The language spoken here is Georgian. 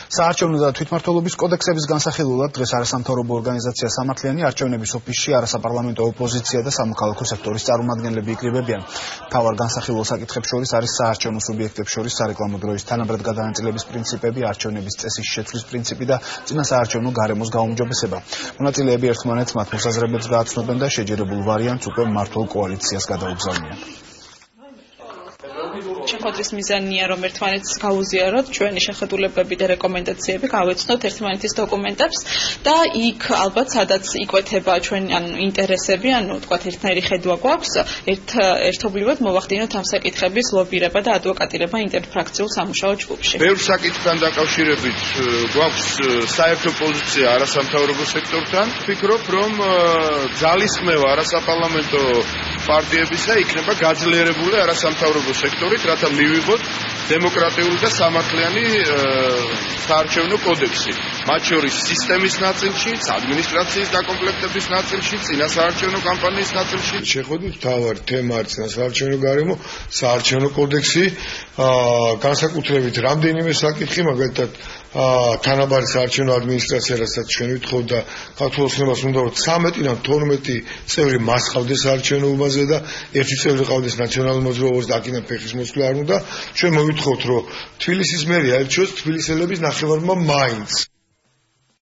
საარჩევნო და თვითმმართველობის კოდექსების განსახილველად დღეს არასამთავრობო ორგანიზაცია სამართლიანი არჩევნების ოფისში არასაპარლამენტო ოპოზიცია და სამოქალაქო სექტორის წარმომადგენლები იკრიბებიან. მთავარ განსახილველ საკითხებს შორის არის საარჩევნო სუბიექტებს შორის სარეკლამო დროის თანაბრად გადანაწილების პრინციპები, არჩევნების წესის შეცვლის პრინციპი და წინასაარჩევნო გარემოს გაუმჯობესება. მონაწილეები ერთმანეთს მათ მოსაზრებებს გააცნობენ და შეჯერებულ ვარიანტს უკვე მმართველ კოალიციას გადაუგზავნიან. შეხვედრის მიზანია, რომ ერთმანეთს გაუზიაროთ ჩვენი შეხედულებები და რეკომენდაციები, გავეცნოთ ერთმანეთის დოკუმენტებს და იქ ალბათ სადაც იკვეთება ჩვენი ინტერესები, თქვათ ერთნაირი ხედვა გვაქვს, ერთობლივად მოვახდინოთ ამ საკითხების ლობირება და ადვოკატირება ინტერფრაქციულ სამუშაო ჯგუფში. ბევრ საკითხთან დაკავშირებით გვაქვს საერთო პოზიცია არასამთავრობო სექტორთან. ვფიქრობ, რომ ძალისხმევა არასაპარლამენტო პარტიებისა იქნება გაძლიერებული არასამთავრობო სექტორით, რათა მივიღოთ დემოკრატიული და სამართლიანი საარჩევნო კოდექსი. მათ შორის სისტემის ნაწილშიც, ადმინისტრაციის დაკომპლექტების ნაწილშიც, წინასაარჩევნო კამპანიის ნაწილში. შეხვედრით მთავარი თემა არის წინასაარჩევნო გარემო, საარჩევნო კოდექსი, განსაკუთრებით რამდენიმე საკითხი, მაგალითად თანაბარი საარჩევნო ადმინისტრაცია, რასაც ჩვენ ვითხოვთ და ქართულ ოცნებას უნდა რომ 13-დან 12 წევრი მას ყავდეს საარჩევნოებაზე და ერთი წევრი ყავდეს ნაციონალურ მოძრაობას და აქედან ფეხის მოსვლა არ უნდა. ჩვენ მოვითხოვთ რომ თბილისის მერია ერჩიოს თბილისელების ნახევარმა მაინც.